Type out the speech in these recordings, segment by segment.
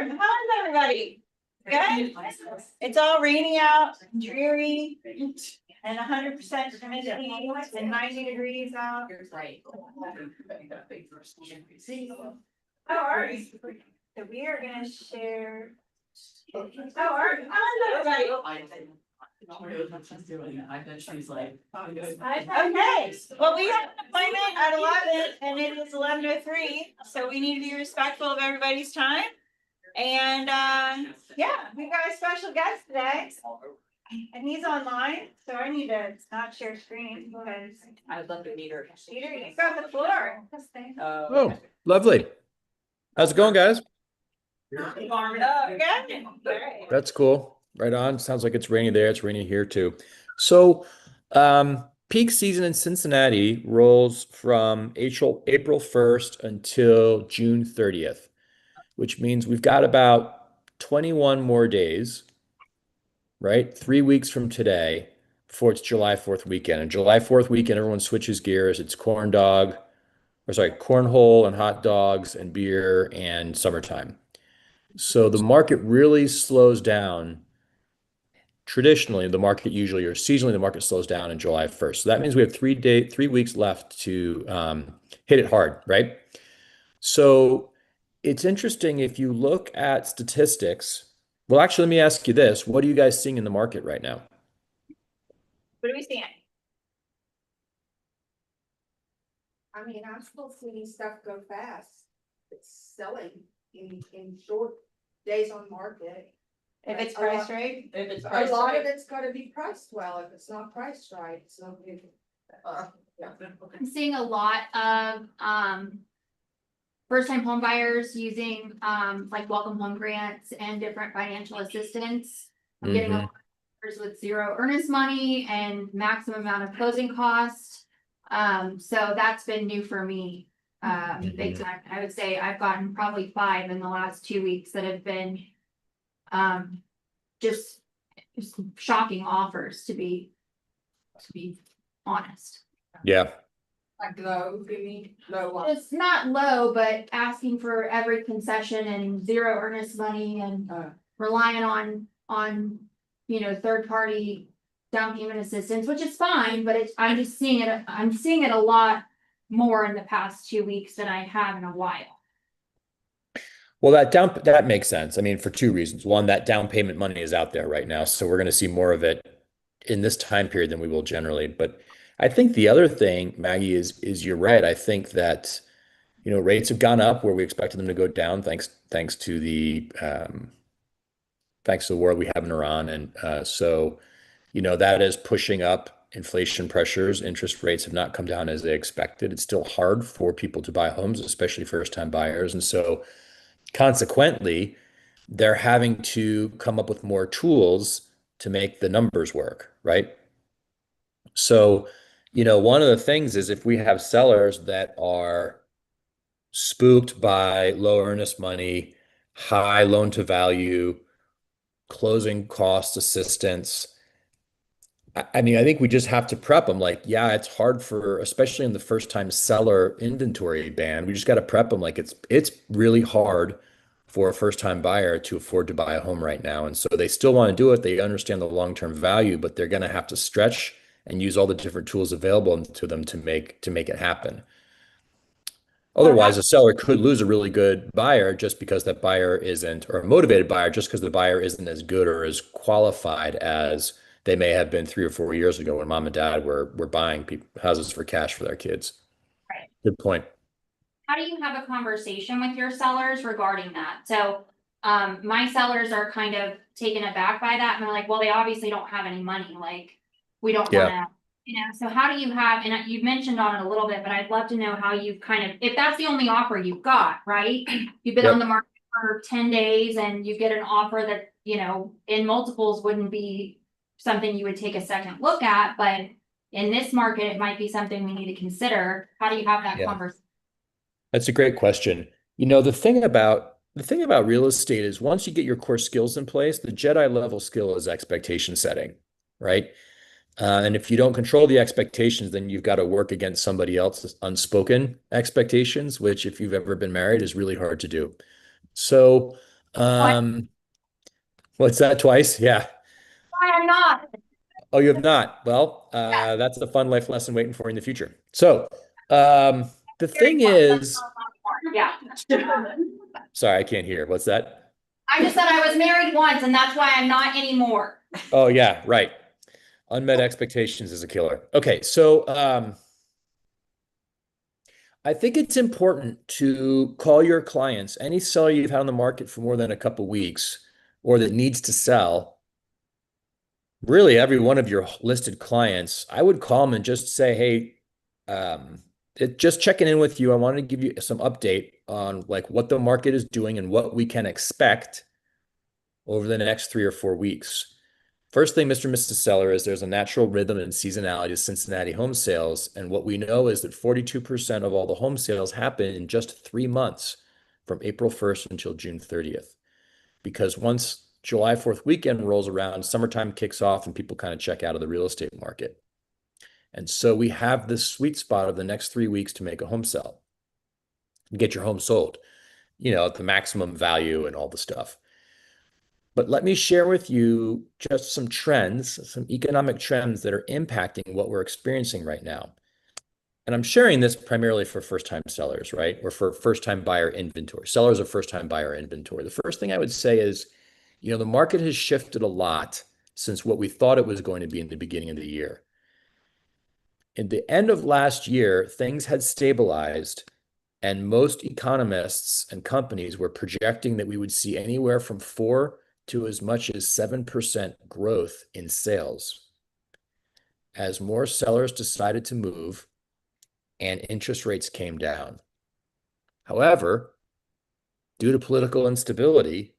How's everybody? Good? It's all rainy out, dreary, and 100% humidity, and 90 degrees out. How are you? So we are gonna share. How's everybody? She's like, okay, well, we have an appointment at 11 and it is 11:03, so we need to be respectful of everybody's time. And yeah, we've got a special guest today, and he's online, so I need to not share screen because I would love to meet her. Peter, you've got the floor. Oh, lovely. How's it going, guys? Warm it up. Okay. That's cool. Right on. Sounds like it's raining there. It's raining here too. So, peak season in Cincinnati rolls from April 1st until June 30th, which means we've got about 21 more days, right? 3 weeks from today before it's July 4th weekend. And July 4th weekend, everyone switches gears. It's cornhole and hot dogs and beer and summertime. So the market really slows down. Traditionally, the market usually, or seasonally, the market slows down in July 1st. So that means we have 3 weeks left to hit it hard, right? So it's interesting if you look at statistics. Well, actually, let me ask you this. What are you guys seeing in the market right now? What are we seeing? I mean, I'm still seeing stuff go fast. It's selling in short days on market. If it's priced right? If it's A lot of it's gotta be priced well. If it's not priced right, it's not good. Yeah. I'm seeing a lot of first-time home buyers using like welcome home grants and different financial assistance. I'm getting a lot of buyers with zero earnest money and maximum amount of closing costs. So that's been new for me, big time. I would say I've gotten probably 5 in the last 2 weeks that have been just shocking offers, to be honest. Yeah. Like low, you mean low. It's not low, but asking for every concession and zero earnest money and relying on third party down payment assistance, which is fine, but I'm seeing it a lot more in the past 2 weeks than I have in a while. Well, that makes sense. I mean, for 2 reasons. One, that down payment money is out there right now, so we're going to see more of it in this time period than we will generally. But I think the other thing, Maggie, is you're right. I think that rates have gone up where we expected them to go down, thanks to the war we have in Iran, and so that is pushing up inflation pressures. Interest rates have not come down as they expected. It's still hard for people to buy homes, especially first-time buyers, and so consequently, they're having to come up with more tools to make the numbers work, right? So, one of the things is if we have sellers that are spooked by low earnest money, high loan to value, closing cost assistance, I mean, I think we just have to prep them. Like, yeah, it's hard especially in the first time seller inventory ban. We just got to prep them. Like, it's really hard for a first time buyer to afford to buy a home right now. And so they still want to do it. They understand the long-term value, but they're going to have to stretch and use all the different tools available to them to make it happen. Otherwise, a seller could lose a really good buyer just because that buyer isn't, or a motivated buyer just because the buyer isn't as good or as qualified as they may have been 3 or 4 years ago when mom and dad were buying houses for cash for their kids. Right. Good point. How do you have a conversation with your sellers regarding that? So my sellers are kind of taken aback by that, and they're like, well, they obviously don't have any money. Like, we don't want to, so how do you have, and you've mentioned on it a little bit, but I'd love to know how you've kind of, if that's the only offer you've got, right? You've been on the market for 10 days and you get an offer that, in multiples wouldn't be something you would take a second look at, but in this market, it might be something we need to consider. How do you have that conversation? That's a great question. The thing about real estate is once you get your core skills in place, the Jedi level skill is expectation setting, right? And if you don't control the expectations, then you've got to work against somebody else's unspoken expectations, which if you've ever been married is really hard to do. So Um, what's that, twice? Yeah. Why I'm not? Oh, you have not. Well, Yeah. that's a fun life lesson waiting for you in the future. So, um, the thing is, Yeah. sorry, I can't hear. What's that? I just said I was married once and that's why I'm not anymore. Oh, yeah, right. Unmet expectations is a killer. Okay, so I think it's important to call your clients, any seller you've had on the market for more than a couple weeks or that needs to sell, really every one of your listed clients, I would call them and just say, hey, just checking in with you. I wanted to give you some update on like what the market is doing and what we can expect over the next 3 or 4 weeks. First thing, Mr. and Mrs. Seller, is there's a natural rhythm and seasonality to Cincinnati home sales. And what we know is that 42% of all the home sales happen in just 3 months from April 1st until June 30th. Because once July 4th weekend rolls around, summertime kicks off and people kind of check out of the real estate market. And so we have this sweet spot of the next 3 weeks to make a home sell, get your home sold, at the maximum value and all the stuff. But let me share with you just some trends, some economic trends that are impacting what we're experiencing right now. And I'm sharing this primarily for first-time sellers, right? Or for first-time buyer inventory, sellers of first-time buyer inventory. The first thing I would say is, the market has shifted a lot since what we thought it was going to be in the beginning of the year. At the end of last year, things had stabilized, and most economists and companies were projecting that we would see anywhere from 4 to as much as 7% growth in sales as more sellers decided to move and interest rates came down. However, due to political instability,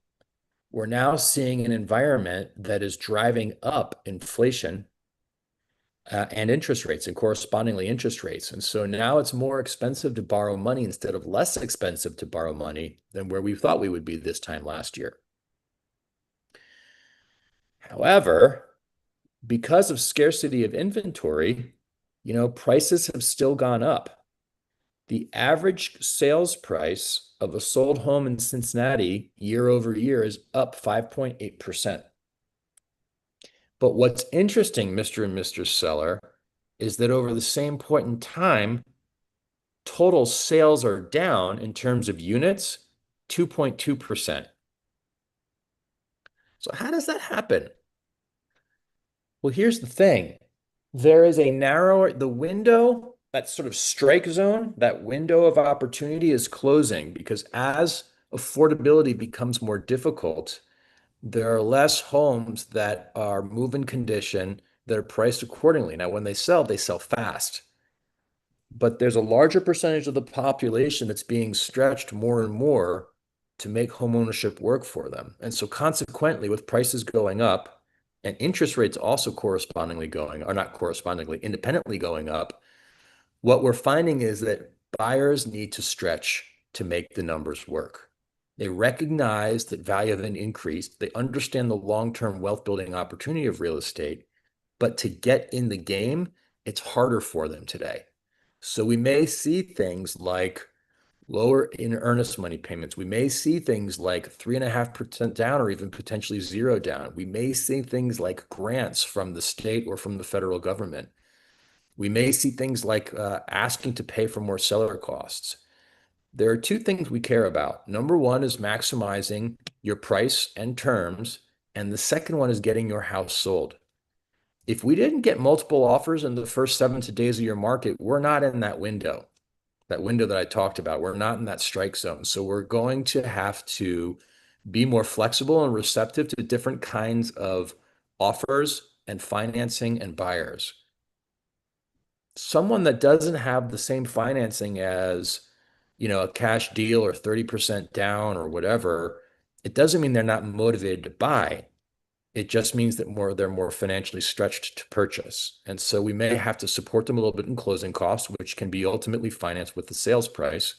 we're now seeing an environment that is driving up inflation and interest rates and correspondingly interest rates. And so now it's more expensive to borrow money instead of less expensive to borrow money than where we thought we would be this time last year. However, because of scarcity of inventory, prices have still gone up. The average sales price of a sold home in Cincinnati year over year is up 5.8%. But what's interesting, Mr. and Mr. Seller, is that over the same point in time, total sales are down in terms of units, 2.2%. So how does that happen? Well, here's the thing. There is a the window, that sort of strike zone, that window of opportunity is closing because as affordability becomes more difficult, there are less homes that are move-in condition that are priced accordingly. Now, when they sell fast. But there's a larger percentage of the population that's being stretched more and more to make homeownership work for them. And so consequently, with prices going up and interest rates also correspondingly going, or not correspondingly, independently going up, what we're finding is that buyers need to stretch to make the numbers work. They recognize that value has increased. They understand the long-term wealth building opportunity of real estate, but to get in the game, it's harder for them today. So we may see things like lower in earnest money payments. We may see things like 3.5% down or even potentially zero down. We may see things like grants from the state or from the federal government. We may see things like asking to pay for more seller costs. There are two things we care about. Number one is maximizing your price and terms, and the second one is getting your house sold. If we didn't get multiple offers in the first 7 days of your market, we're not in that window that I talked about. We're not in that strike zone. So we're going to have to be more flexible and receptive to different kinds of offers and financing and buyers. Someone that doesn't have the same financing as, a cash deal or 30% down or whatever, it doesn't mean they're not motivated to buy. It just means that they're more financially stretched to purchase. And so we may have to support them a little bit in closing costs, which can be ultimately financed with the sales price.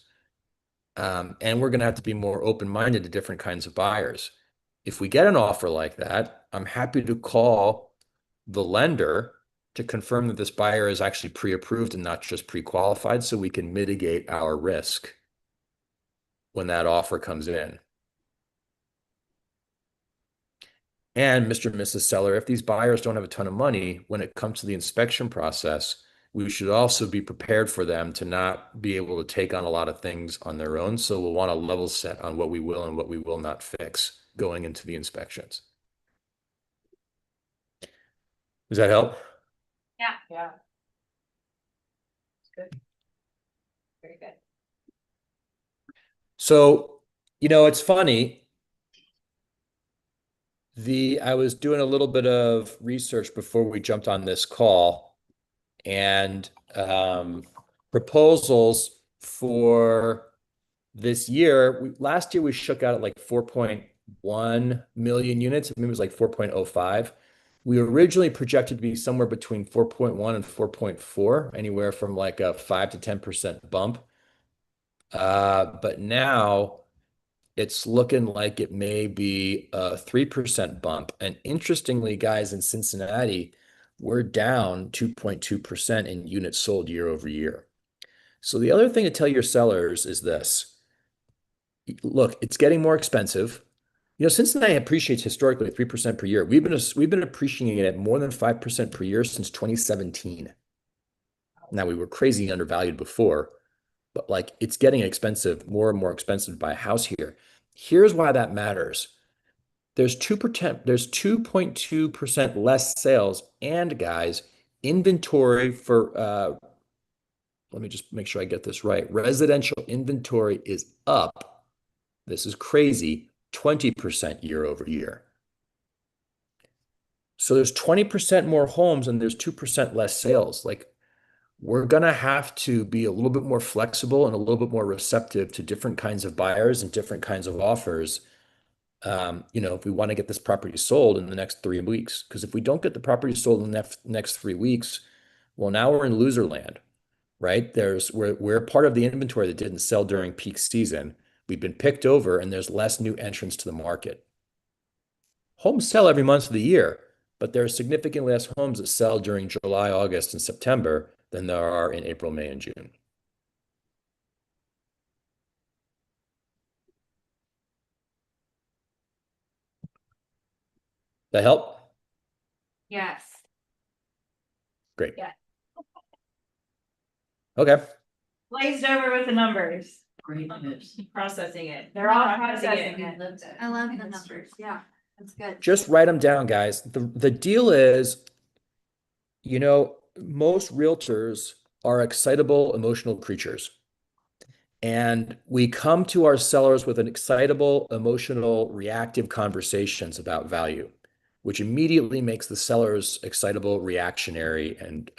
And we're going to have to be more open-minded to different kinds of buyers. If we get an offer like that, I'm happy to call the lender to confirm that this buyer is actually pre-approved and not just pre-qualified, so we can mitigate our risk when that offer comes in. And Mr. and Mrs. Seller, if these buyers don't have a ton of money, when it comes to the inspection process, we should also be prepared for them to not be able to take on a lot of things on their own. So we'll want a level set on what we will and what we will not fix going into the inspections. Does that help? Yeah. Good. Very good. So, it's funny. I was doing a little bit of research before we jumped on this call, and proposals for this year. Last year we shook out at like 4.1 million units. Maybe it was like 4.05. We originally projected to be somewhere between 4.1 and 4.4, anywhere from like a 5 to 10% bump. But now it's looking like it may be a 3% bump. And interestingly, guys, in Cincinnati, we're down 2.2% in units sold year over year. So the other thing to tell your sellers is this. Look, it's getting more expensive. Cincinnati appreciates historically 3% per year. We've been appreciating it at more than 5% per year since 2017. Now, we were crazy undervalued before, but like it's getting expensive, more and more expensive to buy a house here. Here's why that matters. There's 2.2% less sales, and guys, inventory for let me just make sure I get this right. Residential inventory is up. This is crazy, 20% year over year. So there's 20% more homes and there's 2% less sales. Like, we're going to have to be a little bit more flexible and a little bit more receptive to different kinds of buyers and different kinds of offers. If we want to get this property sold in the next 3 weeks, because if we don't get the property sold in the next 3 weeks, well, now we're in loser land, right? We're part of the inventory that didn't sell during peak season. We've been picked over and there's less new entrants to the market. Homes sell every month of the year, but there are significantly less homes that sell during July, August, and September than there are in April, May, and June. That help? Yes. Great. Yeah. Okay. Glazed over with the numbers. Processing it. They're all processing it. I love the numbers, yeah, that's good. Just write them down, guys. The deal is, most realtors are excitable, emotional creatures. And we come to our sellers with an excitable, emotional, reactive conversations about value, which immediately makes the sellers excitable, reactionary, and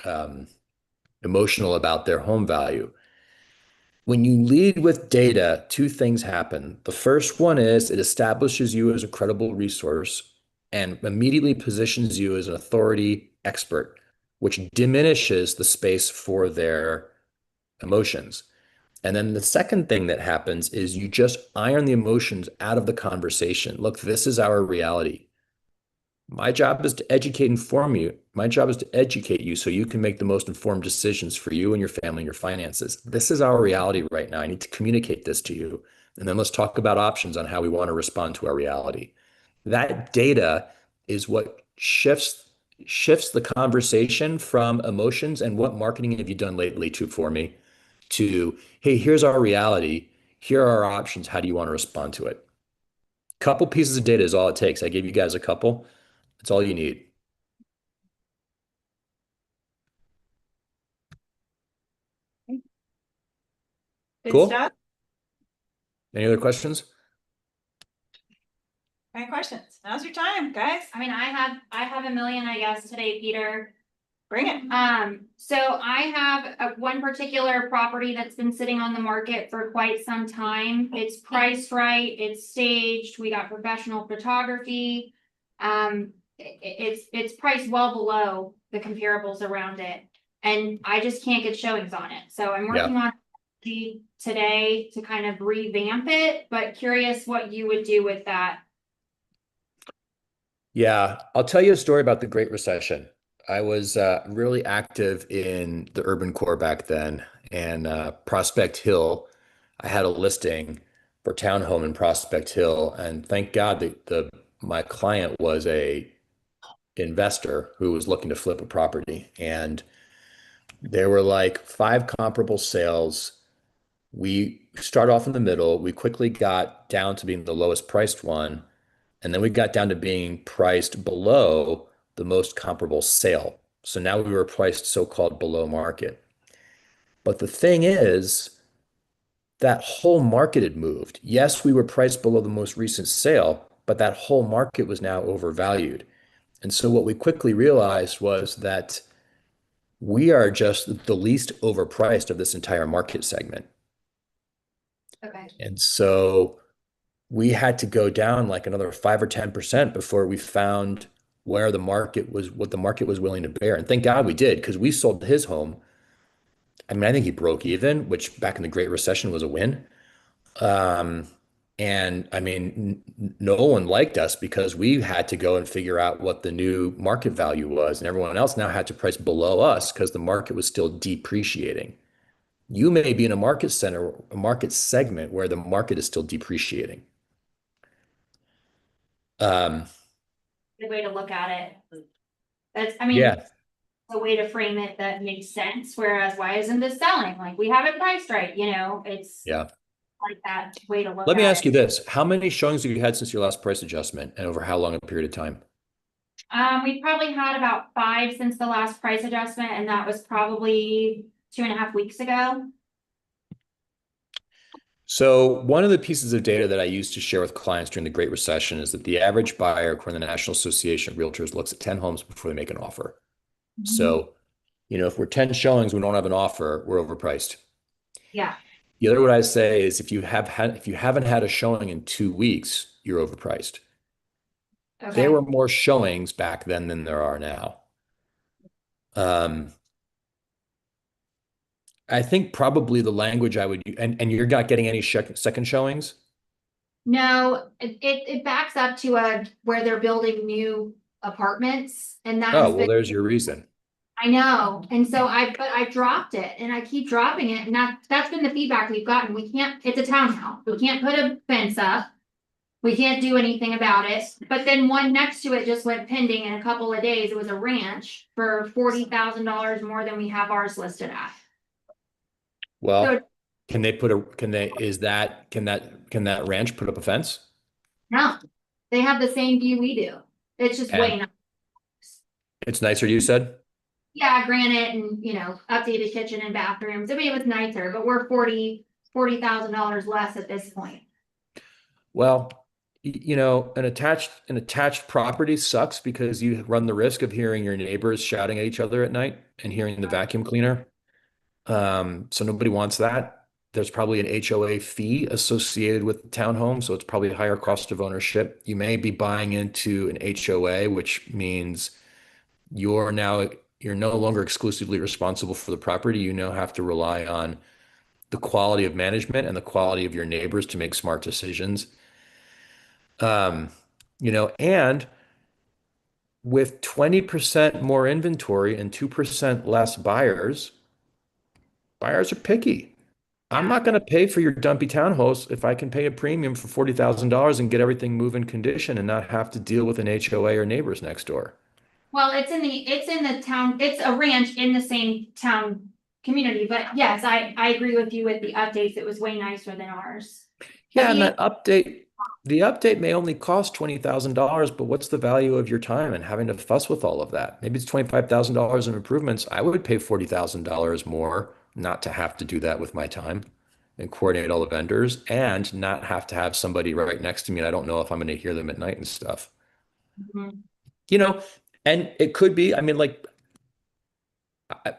emotional about their home value. When you lead with data, two things happen. The first one is it establishes you as a credible resource and immediately positions you as an authority expert, which diminishes the space for their emotions. And then the second thing that happens is you just iron the emotions out of the conversation. Look, this is our reality. My job is to educate and inform you. My job is to educate you so you can make the most informed decisions for you and your family and your finances. This is our reality right now. I need to communicate this to you. And then let's talk about options on how we want to respond to our reality. That data is what shifts the conversation from emotions and what marketing have you done lately for me to, hey, here's our reality. Here are our options. How do you want to respond to it? Couple pieces of data is all it takes. I gave you guys a couple. That's all you need. Good Cool. stuff. Any other questions? Any questions? Now's your time, guys. I mean, I have a million, I guess, today, Peter. Bring it. So I have one particular property that's been sitting on the market for quite some time. It's priced right, it's staged, we got professional photography. It's priced well below the comparables around it. And I just can't get showings on it. So I'm working on it today to kind of revamp it, but curious what you would do with that. Yeah, I'll tell you a story about the Great Recession. I was really active in the urban core back then, and Prospect Hill. I had a listing for townhome in Prospect Hill, and thank God the my client was a investor who was looking to flip a property, and there were like 5 comparable sales. We start off in the middle. We quickly got down to being the lowest priced one, and then we got down to being priced below the most comparable sale. So now we were priced so-called below market. But the thing is, that whole market had moved. Yes, we were priced below the most recent sale, but that whole market was now overvalued. And so what we quickly realized was that we are just the least overpriced of this entire market segment. Okay. And so we had to go down like another 5 or 10% before we found where the market was, what the market was willing to bear. And thank God we did, because we sold his home. I mean, I think he broke even, which back in the Great Recession was a win. Um, and I mean, no one liked us because we had to go and figure out what the new market value was, and everyone else now had to price below us because the market was still depreciating. You may be in a market center, a market segment where the market is still depreciating. Um, Good way to look at it. That's, I mean, yeah, a way to frame it that makes sense, whereas why isn't this selling? Like, we have it priced right, it's yeah. like that way to look Let me at ask you it. this. How many showings have you had since your last price adjustment, and over how long a period of time? We probably had about 5 since the last price adjustment, and that was probably 2.5 weeks ago. So one of the pieces of data that I used to share with clients during the Great Recession is that the average buyer, according to the National Association of Realtors, looks at 10 homes before they make an offer. So, if we're 10 showings, we don't have an offer, we're overpriced. Yeah, The other what I say is if you haven't had a showing in 2 weeks, you're overpriced. okay. There were more showings back then than there are now. I think probably the language I would, and you're not getting any second showings? No, it backs up to where they're building new apartments, and that Oh, has well, been, there's your reason. I know, and so but I dropped it, and I keep dropping it, and that's been the feedback we've gotten. We can't, it's a townhouse, we can't put a fence up. We can't do anything about it, but then one next to it just went pending in a couple of days. It was a ranch for $40,000 more than we have ours listed at. Well, So can that ranch put up a fence? no, they have the same view we do. It's just way And nice. it's nicer, you said? Yeah, granite and, updated kitchen and bathrooms. I mean, it was nicer, but we're $40,000 less at this point. Well, an attached property sucks because you run the risk of hearing your neighbors shouting at each other at night and hearing the vacuum cleaner. So nobody wants that. There's probably an HOA fee associated with the townhome, so it's probably a higher cost of ownership. You may be buying into an HOA, which means you're no longer exclusively responsible for the property. You now have to rely on the quality of management and the quality of your neighbors to make smart decisions. And with 20% more inventory and 2% less buyers are picky. I'm Yeah. not going to pay for your dumpy townhouse if I can pay a premium for $40,000 and get everything move in condition and not have to deal with an HOA or neighbors next door. Well, it's in the town, it's a ranch in the same town community, but yes, I agree with you with the updates. It was way nicer than ours. Yeah, But and the update may only cost $20,000, but what's the value of your time and having to fuss with all of that? Maybe it's $25,000 in improvements. I would pay $40,000 more not to have to do that with my time and coordinate all the vendors and not have to have somebody right next to me. And I don't know if I'm going to hear them at night and stuff. Mhm. You know, and it could be, I mean, like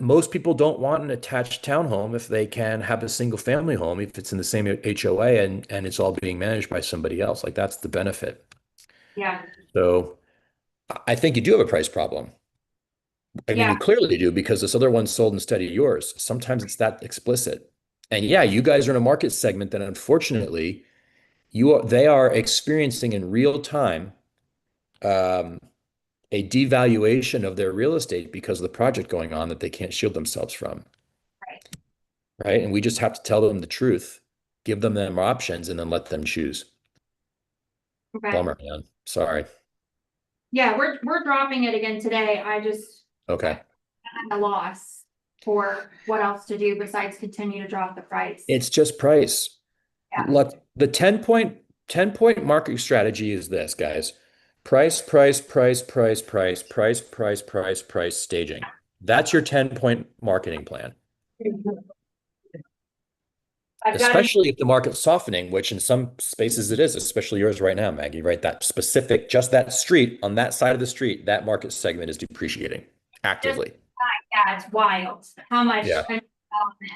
most people don't want an attached townhome if they can have a single family home, if it's in the same HOA and it's all being managed by somebody else. Like that's the benefit. Yeah, So I think you do have a price problem. I mean, yeah, you clearly do because this other one sold instead of yours. Sometimes it's that explicit. And yeah, you guys are in a market segment that unfortunately they are experiencing in real time um, a devaluation of their real estate because of the project going on that they can't shield themselves from. right. Right. And we just have to tell them the truth, give them options, and then let them choose. Okay. Bummer, man. Sorry. Yeah, we're dropping it again today. I just Okay. had a loss for what else to do besides continue to drop the price. It's just price. Yeah. Look, the 10 point marketing strategy is this, guys. Price, price, price, price, price, price, price, price, price, staging. That's your 10-point marketing plan. I've got Especially if the market's softening, which in some spaces it is, especially yours right now, Maggie, right? That specific, just that street, on that side of the street, that market segment is depreciating actively. Yeah, it's wild how much Yeah. development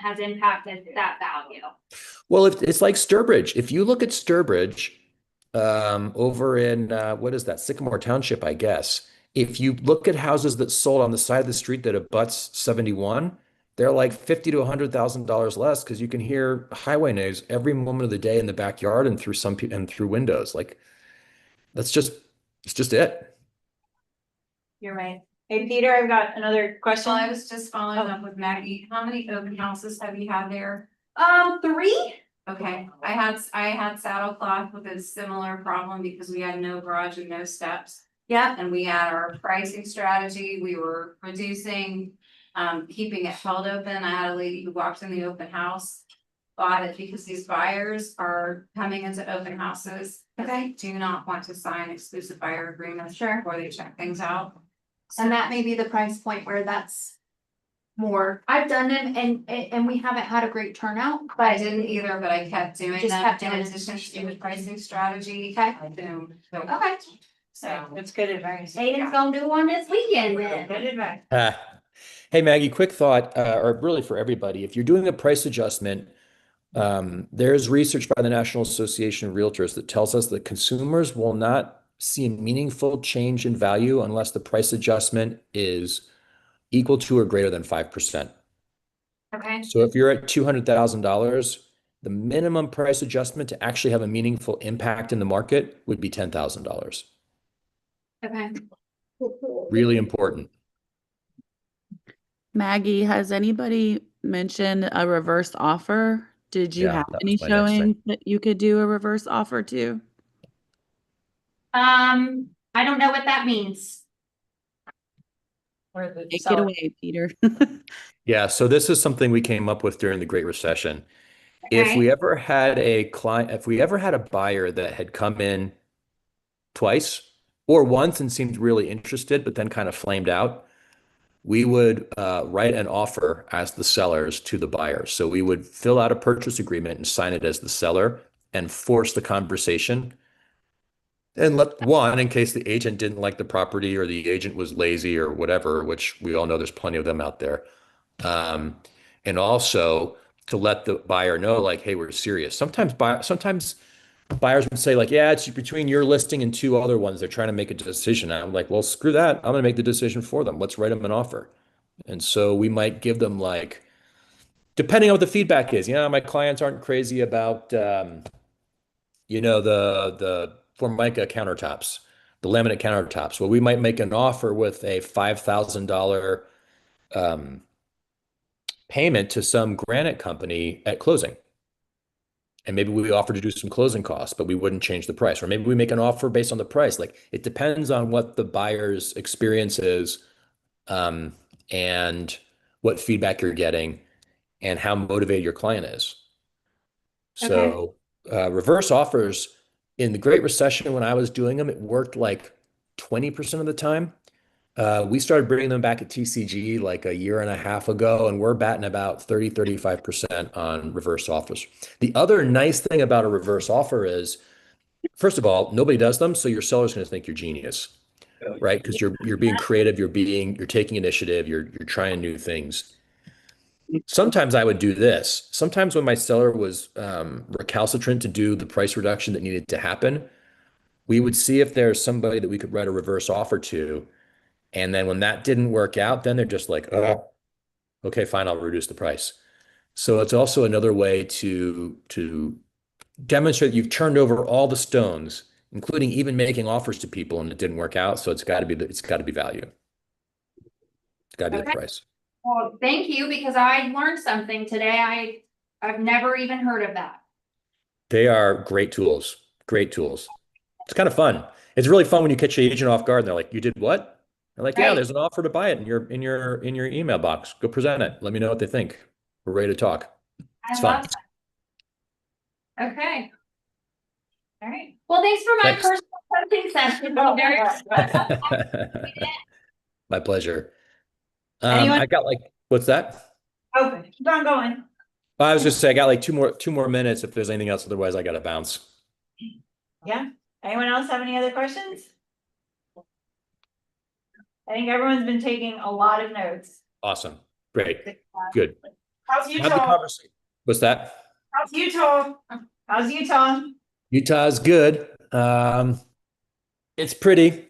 has impacted that value. Well, if it's like Sturbridge, if you look at Sturbridge, over in what is that, Sycamore Township, I guess. If you look at houses that sold on the side of the street that abuts 71, they're like $50,000 to $100,000 less because you can hear highway noise every moment of the day in the backyard and through and through windows. Like that's just it's just it. You're right. Hey, Peter, I've got another question. Well, I was just following up with Maggie. How many open houses have you had there? 3. Okay, I had Saddlecloth with a similar problem because we had no garage and no steps. Yeah. And we had our pricing strategy. We were reducing, keeping it held open. I had a lady who walked in the open house. Bought it because these buyers are coming into open houses. Okay. Do not want to sign exclusive buyer agreements. Sure. Before they check things out. And that may be the price point where that's more. I've done them and we haven't had a great turnout, I but didn't either, but I kept doing Just them kept in doing it. addition to the pricing strategy. Okay. Boom. So, okay. so, That's good advice. Aiden's gonna do one this weekend then. Good advice. Hey, Maggie, quick thought, or really for everybody, if you're doing a price adjustment, there's research by the National Association of Realtors that tells us that consumers will not see a meaningful change in value unless the price adjustment is equal to or greater than 5%. Okay. So if you're at $200,000, the minimum price adjustment to actually have a meaningful impact in the market would be $10,000. Okay. Really important. Maggie, has anybody mentioned a reverse offer? Did you Yeah, have that any was my next thing. showing that you could do a reverse offer to? I don't know what that means. Or the Take it seller. away, Peter. Yeah, so this is something we came up with during the Great Recession. If Okay. we ever had a client, if we ever had a buyer that had come in twice or once and seemed really interested, but then kind of flamed out, we would write an offer as the sellers to the buyer. So we would fill out a purchase agreement and sign it as the seller and force the conversation. And let one, in case the agent didn't like the property or the agent was lazy or whatever, which we all know there's plenty of them out there. And also to let the buyer know, like, hey, we're serious. Sometimes buyers would say, like, yeah, it's between your listing and 2 other ones. They're trying to make a decision. I'm like, well, screw that. I'm going to make the decision for them. Let's write them an offer. And so we might give them, like, depending on what the feedback is. My clients aren't crazy about, the Formica countertops, the laminate countertops. Well, we might make an offer with a $5,000 payment to some granite company at closing. And maybe we offer to do some closing costs, but we wouldn't change the price. Or maybe we make an offer based on the price. Like it depends on what the buyer's experience is, and what feedback you're getting and how motivated your client is. So reverse offers in the Great Recession, when I was doing them, it worked like 20% of the time. We started bringing them back at TCG like a year and a half ago, and we're batting about 30, 35% on reverse offers. The other nice thing about a reverse offer is, first of all, nobody does them, so your seller's going to think you're genius, right? Because you're being creative, you're taking initiative, you're trying new things. Sometimes I would do this. Sometimes when my seller was recalcitrant to do the price reduction that needed to happen, we would see if there's somebody that we could write a reverse offer to. And then when that didn't work out, then they're just like, oh, okay, fine, I'll reduce the price. So it's also another way to demonstrate that you've turned over all the stones, including even making offers to people, and it didn't work out. So it's got to be value. It's got to be the price. Well, thank you, because I learned something today. I've never even heard of that. They are great tools. Great tools. It's kind of fun. It's really fun when you catch the agent off guard and they're like, "You did what?" They're like, "Yeah, Right. there's an offer to buy it in your email box. Go present it. Let me know what they think. We're ready to talk." It's I fun. love that. Okay. All right. Well, thanks for my Thanks. personal coaching session. Very- My pleasure. Anyone? I got like, what's that? Okay, keep on going. I was just saying, I got like two more minutes if there's anything else. Otherwise, I got to bounce. Yeah. Anyone else have any other questions? I think everyone's been taking a lot of notes. Awesome. Great. Good. How's Have the Utah? conversation. What's that? How's Utah? How's Utah? Utah's good. It's pretty.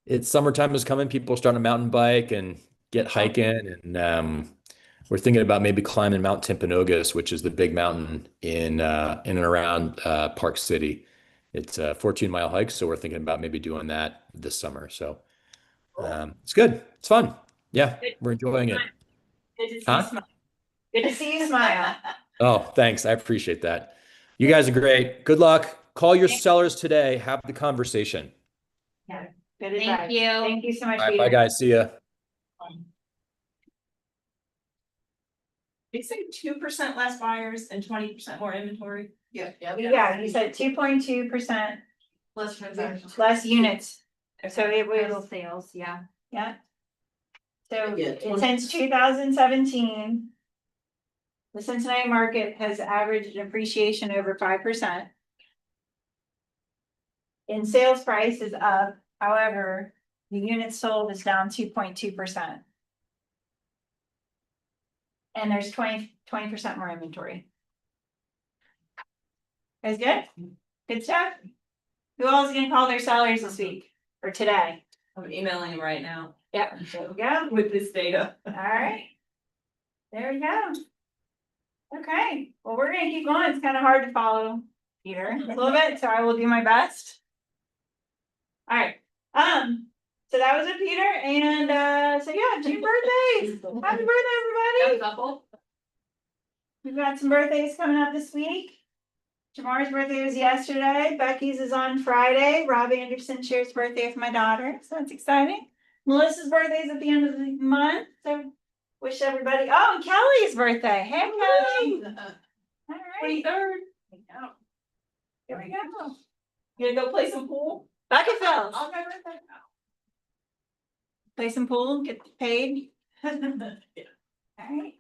It's summertime is coming. People are starting to mountain bike and get hiking, and we're thinking about maybe climbing Mount Timpanogos, which is the big mountain in and around Park City. It's a 14-mile hike, so we're thinking about maybe doing that this summer. So it's good. It's fun. Yeah, we're enjoying it. Good to see Huh? you smile. Good to see you smile. Oh, thanks. I appreciate that. You guys are great. Good luck. Call your sellers today. Have the conversation. Yeah. Good Thank advice. you. Thank you so much, All right, Peter. bye, guys. See ya. You say 2% less buyers and 20% more inventory? Yeah. Yeah, you said 2.2% Less transactions. less units. So it Total was, sales, yeah. yeah. So Yeah, since 2017, the Cincinnati market has averaged an appreciation over 5%. And sales price is up, however, the units sold is down 2.2%. And there's 20% more inventory. Guys good? Good stuff? Who else is gonna call their sellers this week or today? I'm emailing them right now Yeah, there we go. with this data. All right. There we go. Okay, well, we're gonna keep going. It's kind of hard to follow Peter a little bit, so I will do my best. All right, so that was with Peter, and so yeah, 2 birthdays. Happy birthday, everybody! Couple. We've got some birthdays coming up this week. Jamar's birthday was yesterday. Becky's is on Friday. Rob Anderson shares birthday with my daughter, so that's exciting. Melissa's birthday is at the end of the month, so wish everybody. Oh, and Kelly's birthday. Hey, Kelly. All right. 23rd. Here we go. You gonna go play some pool? Bucket fills. On my birthday? Play some pool, get paid. Yeah. All right.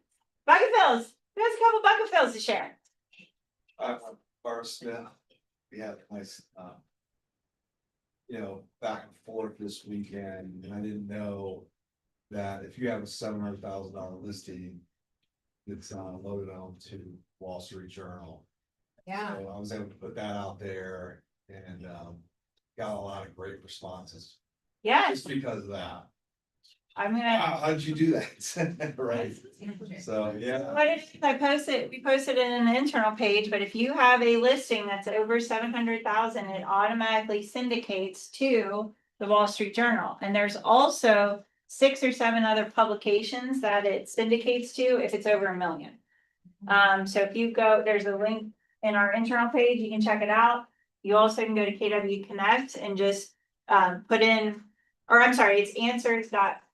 Bucket fills. Who has a couple bucket fills to share? Bar Smith, we had a nice, back and forth this weekend, and I didn't know that if you have a $700,000 listing, it's loaded on to Wall Street Journal. Yeah. So I was able to put that out there and got a lot of great responses Yes, just because of that. I'm gonna. How did you do that? Right. So, yeah. What it is, we posted it in the internal page, but if you have a listing that's over 700,000, it automatically syndicates to the Wall Street Journal. And there's also 6 or 7 other publications that it syndicates to if it's over 1 million. So if you go, there's a link in our internal page, you can check it out. You also can go to KW Connect and just put in, or I'm sorry, it's answers.kw.com.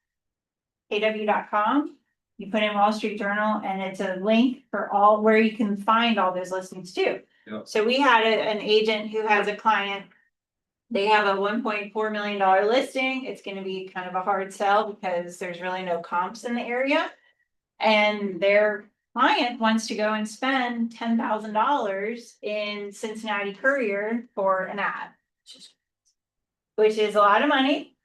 You put in Wall Street Journal and it's a link for all where you can find all those listings too. Yep. So we had an agent who has a client. They have a $1.4 million listing. It's going to be kind of a hard sell because there's really no comps in the area. And their client wants to go and spend $10,000 in Cincinnati Courier for an ad, which is a lot of money.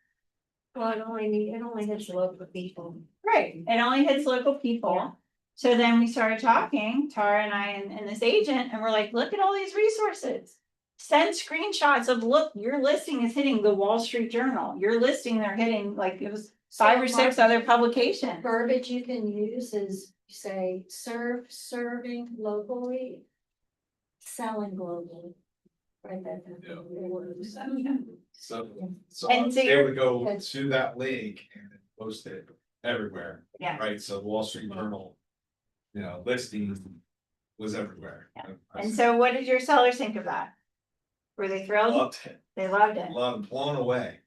Well, it only hits local people. Right, it only hits local people. Yeah. So then we started talking, Tara and I and this agent, and we're like, look at all these resources. Send screenshots of, look, your listing is hitting the Wall Street Journal. Your listing, they're hitting, like, it was 5 or 6 other publications. Verbiage you can use is say serving locally, selling globally. Right there. So And I was so able to go to that link and then post it everywhere. Yeah. Right, so Wall Street Journal, listing was everywhere. Yeah. And so what did your sellers think of that? Were they thrilled? Loved it, They loved it. loved, blown away.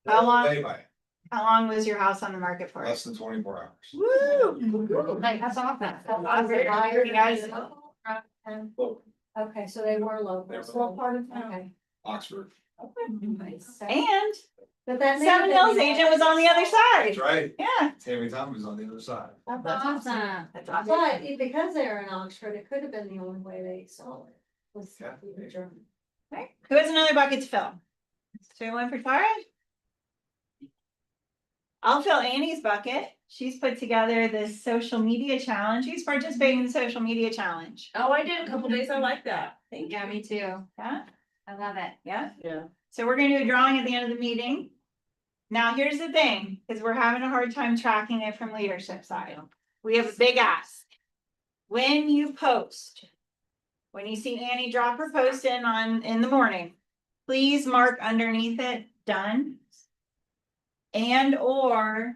How Blown long- away by it. How long was your house on the market for? Less than 24 hours. Woo! Like, that's awesome. You guys, Okay, so they were local. They were Small part of town. Okay. Oxford, and But that. Seven Hills agent was on the other that's side. right, Yeah, Tammy Thomas was on the other side. That's awesome. that's awesome. But because they were in Oxford, it could have been the only way they saw it. Was Yeah. through the German. Okay. Who has another bucket to fill? So one for Tara? I'll fill Annie's bucket. She's put together this social media challenge. She's participating in the social media challenge. Oh, I did a couple days. I like that. Thank you. Yeah, me too. Yeah, I love it. yeah. Yeah. So we're gonna do a drawing at the end of the meeting. Now, here's the thing, because we're having a hard time tracking it from leadership side. We have a big ask. When you post, when you see Annie drop her post in the morning, please mark underneath it, done. And or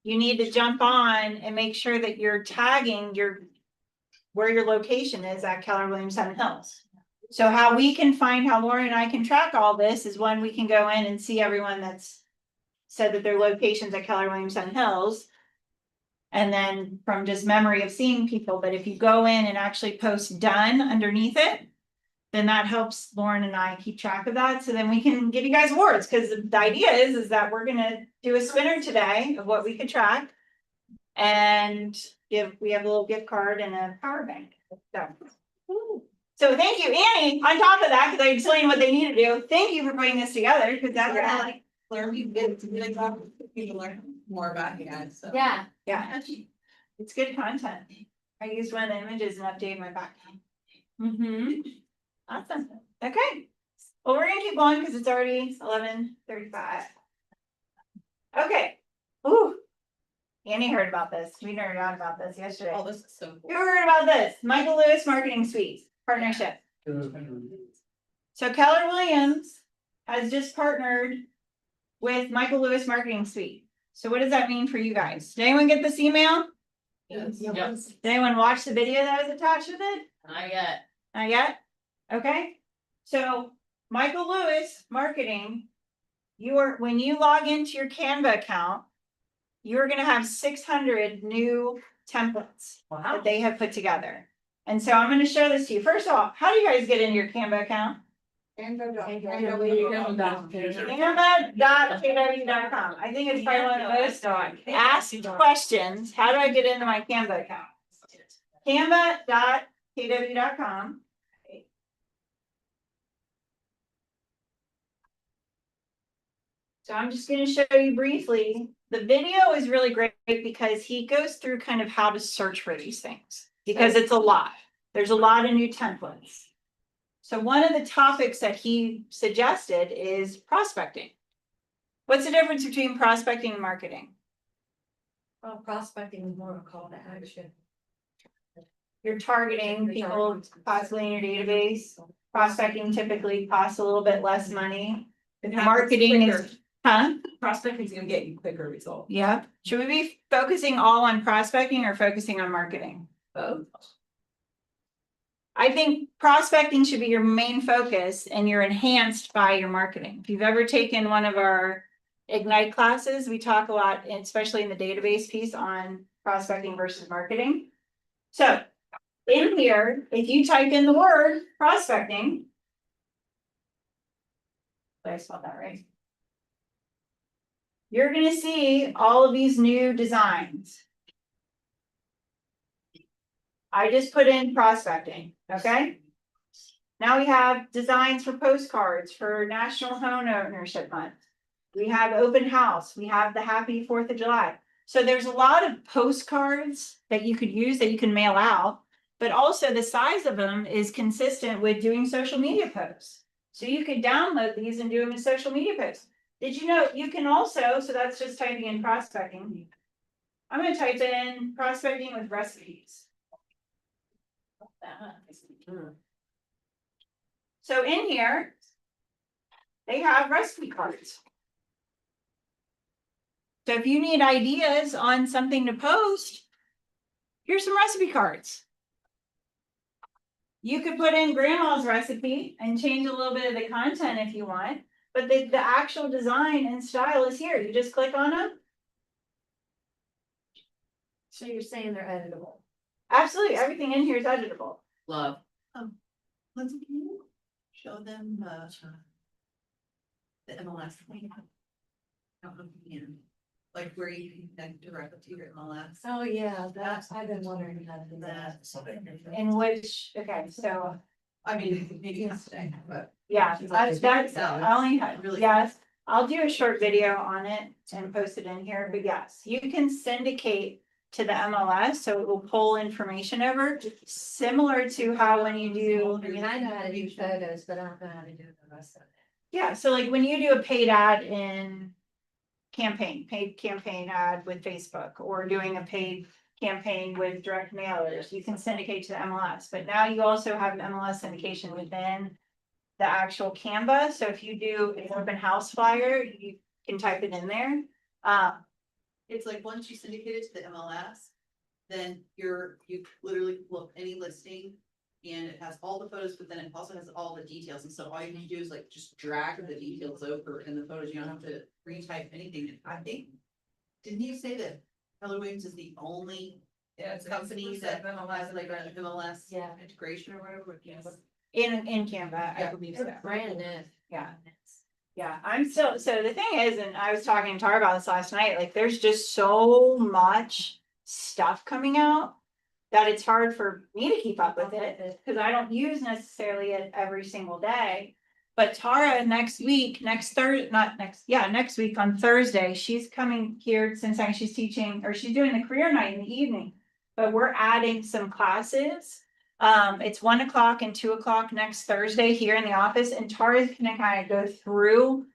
you need to jump on and make sure that you're tagging where your location is at Keller Williams Seven Hills. So how we can find how Lauren and I can track all this is when we can go in and see everyone that's said that their locations at Keller Williams Seven Hills. And then from just memory of seeing people, but if you go in and actually post done underneath it, then that helps Lauren and I keep track of that. So then we can give you guys awards, because the idea is that we're gonna do a spinner today of what we could track. And we have a little gift card and a power bank. So thank you, Annie, on top of that, because I explained what they need to do. Thank you for putting this together, because that's like, Learn, you get really glad people learn more about you guys, so. Yeah. yeah, it's good content. I used one of the images and updated my background. Mm-hmm. Awesome. Okay. Well, we're gonna keep going because it's already 11:35. Okay. Ooh. Annie heard about this. We nerded out about this yesterday. Oh, this is so cool. You heard about this? Michael Lewis Marketing Suite partnership. So Keller Williams has just partnered with Michael Lewis Marketing Suite. So what does that mean for you guys? Did anyone get this email? Yes. Did anyone watch the video that was attached with it? Not yet. Not yet? Okay. So Michael Lewis Marketing, when you log into your Canva account, you're gonna have 600 new templates that they have put together. And so I'm gonna show this to you. First of all, how do you guys get into your Canva account? Canva.kw.com. I think it's probably one of those asked questions. How do I get into my Canva account? Canva.kw.com. So I'm just going to show you briefly. The video is really great because he goes through kind of how to search for these things, because it's a lot. There's a lot of new templates. So one of the topics that he suggested is prospecting. What's the difference between prospecting and marketing? Well, prospecting is more of a call to action. You're targeting people possibly in your database. Prospecting typically costs a little bit less money. Marketing is, Prospecting is gonna get you quicker results. yeah. Should we be focusing all on prospecting or focusing on marketing? Both. I think prospecting should be your main focus and you're enhanced by your marketing. If you've ever taken one of our Ignite classes, we talk a lot, especially in the database piece, on prospecting versus marketing. So in here, if you type in the word prospecting, did I spell that right? You're gonna see all of these new designs. I just put in prospecting, okay? Now we have designs for postcards for National Home Ownership Month. We have open house, we have the Happy 4th of July. So there's a lot of postcards that you could use that you can mail out, but also the size of them is consistent with doing social media posts. So you could download these and do them as social media posts. Did you know you can also, so that's just typing in prospecting. I'm gonna type in prospecting with recipes. So in here, they have recipe cards. So if you need ideas on something to post, here's some recipe cards. You could put in grandma's recipe and change a little bit of the content if you want, but the actual design and style is here. You just click on them. So you're saying they're editable? Absolutely, everything in here is editable. Love. Lindsay, can you show them the MLS? Like where you can connect directly to your MLS. Oh, yeah, that's, I've been wondering how to do that. In which, okay, so, I mean, maybe not today, but. yeah, that's, Sounds I only have, really- yes. I'll do a short video on it and post it in here, but yes, you can syndicate to the MLS, so it will pull information over, similar to how when you do. I mean, I know how to do photos, but I don't know how to do the rest of it. Yeah, so like when you do a paid ad in paid campaign ad with Facebook, or doing a paid campaign with direct mailers, you can syndicate to the MLS, but now you also have MLS syndication within the actual Canva. So if you do an open house flyer, you can type it in there. It's like once you syndicate it to the MLS, then you literally look any listing. And it has all the photos, but then it also has all the details, and so all you need to do is like just drag the details over in the photos, you don't have to retype anything, I think. Didn't you say that Keller Williams is the only company that has like an MLS Yeah. integration or whatever? Yes. In Canva, I Yeah. believe so. Brand new. Yeah. Yeah, I'm still, so the thing is, and I was talking to Tara about this last night, like there's just so much stuff coming out that it's hard for me to keep up with it, because I don't use necessarily it every single day. But Tara next week, next week on Thursday, she's coming here to Cincinnati. She's teaching, or she's doing the career night in the evening. But we're adding some classes. It's 1 o'clock and 2 o'clock next Thursday here in the office, and Tara's gonna kind of go through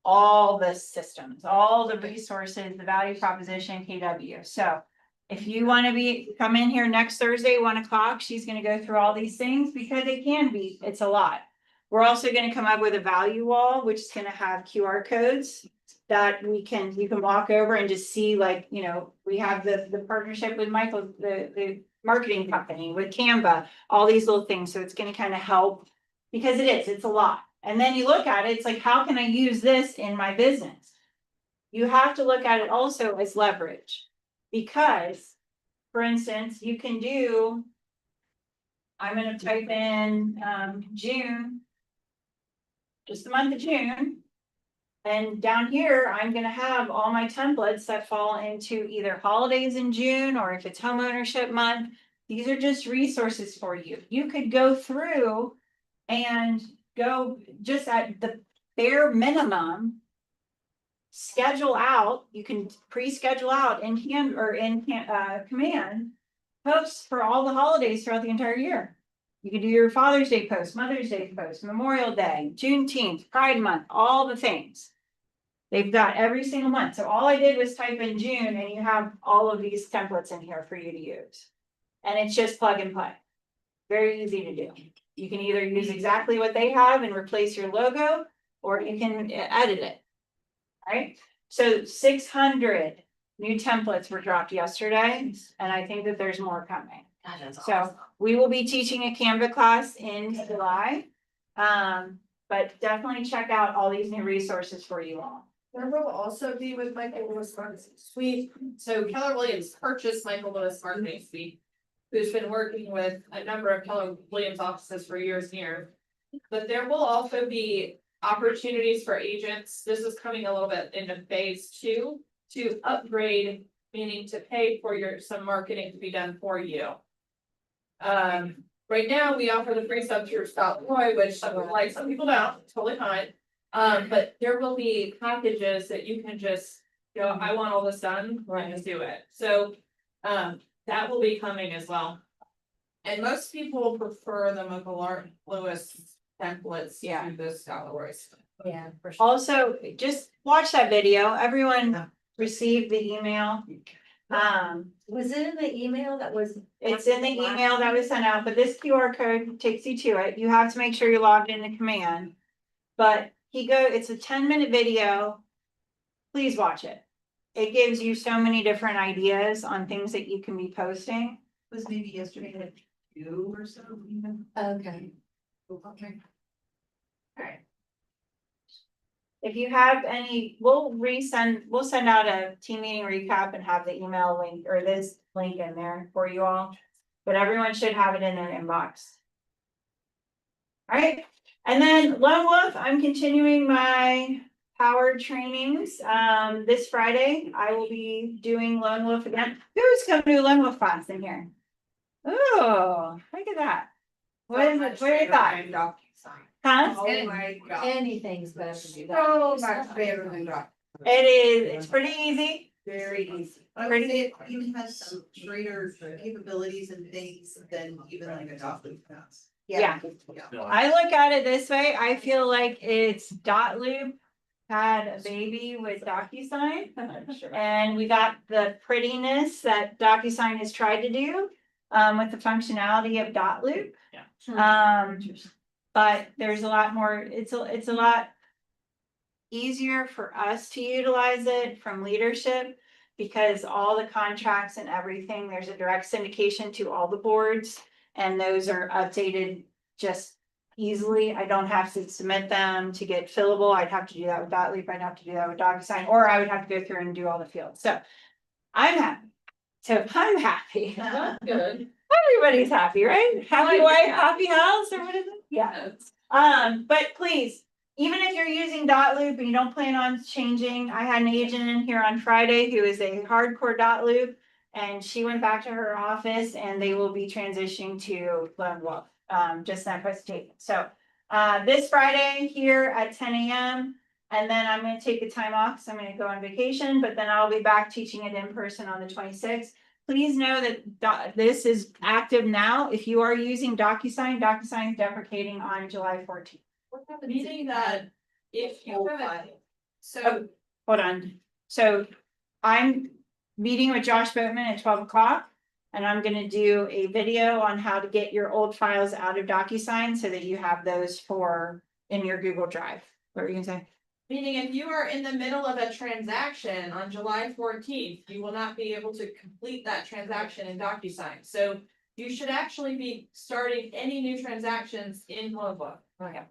all the systems, all the resources, the value proposition, KW. So if you want to come in here next Thursday, 1 o'clock, she's gonna go through all these things, because it's a lot. We're also gonna come up with a value wall, which is gonna have QR codes that you can walk over and just see, like, you know, we have the partnership with Michael, the marketing company, with Canva, all these little things. So it's gonna kind of help, because it's a lot. And then you look at it, it's like, how can I use this in my business? You have to look at it also as leverage. Because, for instance, you can do, I'm gonna type in June, just the month of June. And down here, I'm gonna have all my templates that fall into either holidays in June, or if it's home ownership month. These are just resources for you. You could go through and go just at the bare minimum. Schedule out, you can pre-schedule out in command posts for all the holidays throughout the entire year. You can do your Father's Day post, Mother's Day post, Memorial Day, Juneteenth, Pride Month, all the things. They've got every single month. So all I did was type in June, and you have all of these templates in here for you to use. And it's just plug and play. Very easy to do. You can either use exactly what they have and replace your logo, or you can edit it. Right? So 600 new templates were dropped yesterday, and I think that there's more coming. God, that's So awesome. we will be teaching a Canva class in July. But definitely check out all these new resources for you all. There will also be with Michael Lewis Marketing Suite. So Keller Williams purchased Michael Lewis Marketing Suite, who's been working with a number of Keller Williams offices for years and years. But there will also be opportunities for agents. This is coming a little bit into phase 2 to upgrade, meaning to pay for some marketing to be done for you. Right now, we offer the free sub through Scott Roy, which some people like, some people don't, totally fine. But there will be packages that you can just go, I want all this done, and just do it. So that will be coming as well. And most people prefer the Michael Lewis templates to the Scott Roy's. Yeah, for sure. Also, just watch that video. Everyone received the email. Was it in the email that was? It's in the email that was sent out, but this QR code takes you to it. You have to make sure you're logged into command. But it's a 10-minute video. Please watch it. It gives you so many different ideas on things that you can be posting. Was maybe yesterday. You or so, even. Okay. Okay. Alright. If you have any, we'll send out a team meeting recap and have the email link or this link in there for you all. But everyone should have it in their inbox. Alright, and then Lone Wolf, I'm continuing my powered trainings. This Friday, I will be doing Lone Wolf again. Who's coming to Lone Wolf class in here? Oh, look at that. What is it? What are your thoughts? Huh? Oh my God. Anything's better than that. So much better than that. It's pretty easy. Very easy. I would say it even has some greater capabilities and things than even like a dot loop has. Yeah. I look at it this way, I feel like it's dot loop had a baby with DocuSign. And we got the prettiness that DocuSign has tried to do with the functionality of dot loop. But there's a lot more, it's a lot easier for us to utilize it from leadership because all the contracts and everything, there's a direct syndication to all the boards and those are updated just easily. I don't have to submit them to get fillable. I'd have to do that with Dotleap. I'd have to do that with DocuSign, or I would have to go through and do all the fields. So I'm happy. So I'm happy. That's good. Everybody's happy, right? Happy wife, happy house, or what is it? Yeah. But please, even if you're using Dotloop and you don't plan on changing, I had an agent in here on Friday who is a hardcore Dotloop. And she went back to her office and they will be transitioning to Lone Wolf, just that presentation. So, this Friday here at 10 a.m. And then I'm gonna take the time off, because I'm gonna go on vacation, but then I'll be back teaching it in person on the 26th. Please know that this is active now. If you are using DocuSign, DocuSign is deprecating on July 14th. Meaning that if you have a, so Hold on. So I'm meeting with Josh Boatman at 12 o'clock. And I'm gonna do a video on how to get your old files out of DocuSign so that you have those in your Google Drive. What were you gonna say? meaning if you are in the middle of a transaction on July 14th, you will not be able to complete that transaction in DocuSign. So you should actually be starting any new transactions in Flowbook. Okay.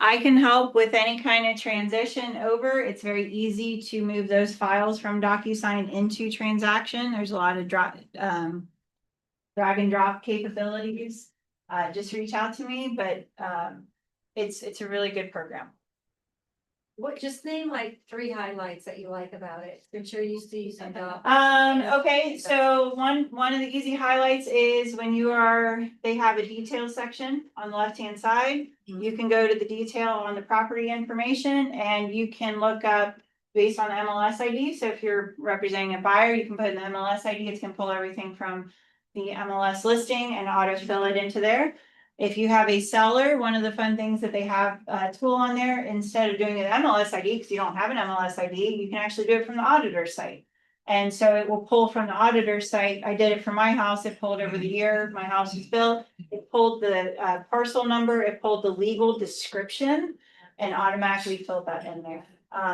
I can help with any kind of transition over. It's very easy to move those files from DocuSign into transaction. There's a lot of drag and drop capabilities. Just reach out to me, but it's a really good program. What, just name like 3 highlights that you like about it. I'm sure you see some. Okay, so one of the easy highlights is when they have a detail section on the left-hand side. You can go to the detail on the property information and you can look up based on the MLS ID. So if you're representing a buyer, you can put in the MLS ID. It's gonna pull everything from the MLS listing and autofill it into there. If you have a seller, one of the fun things that they have a tool on there, instead of doing an MLS ID, because you don't have an MLS ID, you can actually do it from the auditor site. And so it will pull from the auditor site. I did it for my house. It pulled over the year my house was built. It pulled the parcel number, it pulled the legal description and automatically filled that in there.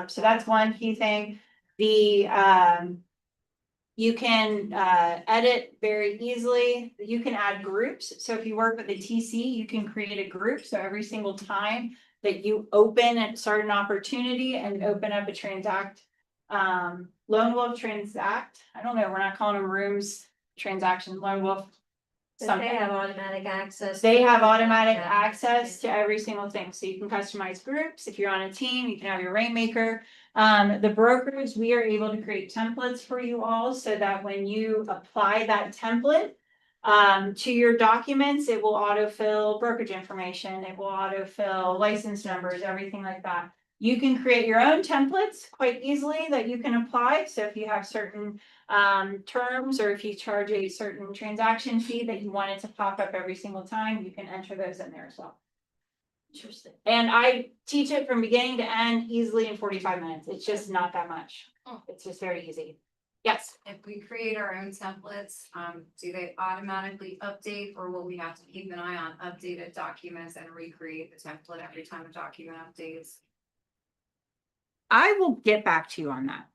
So that's one key thing. You can edit very easily. You can add groups. So if you work with a TC, you can create a group. So every single time that you open and start an opportunity and open up a transact, Lone Wolf transact. I don't know, we're not calling them rooms, transaction, Lone Wolf. So they have automatic access. They have automatic access to every single thing. So you can customize groups. If you're on a team, you can have your rainmaker. The brokers, we are able to create templates for you all so that when you apply that template to your documents, it will autofill brokerage information. It will autofill license numbers, everything like that. You can create your own templates quite easily that you can apply. So if you have certain terms or if you charge a certain transaction fee that you want it to pop up every single time, you can enter those in there as well. Interesting. And I teach it from beginning to end easily in 45 minutes. It's just not that much. It's just very easy. Yes. If we create our own templates, do they automatically update, or will we have to keep an eye on updated documents and recreate the template every time a document updates? I will get back to you on that.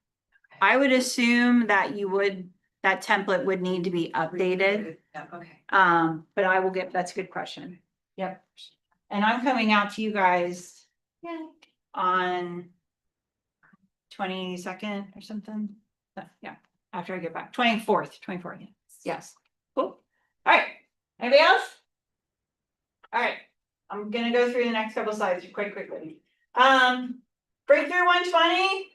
I would assume that you would that template would need to be updated. Yeah, okay. But I will get, that's a good question. Yep. And I'm coming out to you guys on 22nd or something. Yeah, after I get back, 24th. Yes. Cool. All right. Anybody else? All right. I'm gonna go through the next couple slides quickly. Breakthrough 120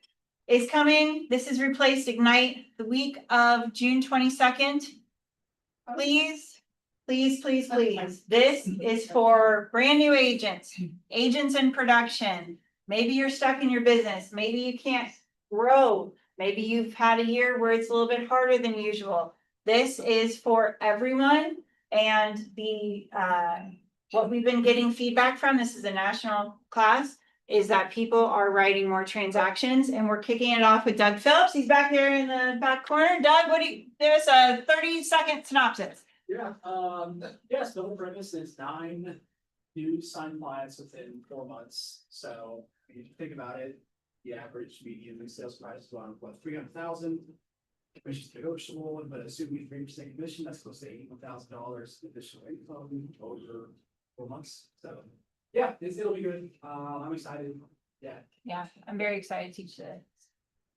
is coming. This is replaced Ignite the week of June 22nd. Please, please, please, please. This is for brand new agents, agents in production. Maybe you're stuck in your business. Maybe you can't grow. Maybe you've had a year where it's a little bit harder than usual. This is for everyone. And the what we've been getting feedback from, this is a national class, is that people are writing more transactions, and we're kicking it off with Doug Phillips. He's back there in the back corner. Doug, what do you, there's a 30-second synopsis. Yeah, yes, the whole premise is 9 new signed clients within 4 months. So if you think about it, the average median sales price is around what, 300,000. Commission's negotiable, but assuming 3% commission, that's close to $81,000 additional income over 4 months. So yeah, it'll be good. I'm excited. Yeah. Yeah, I'm very excited to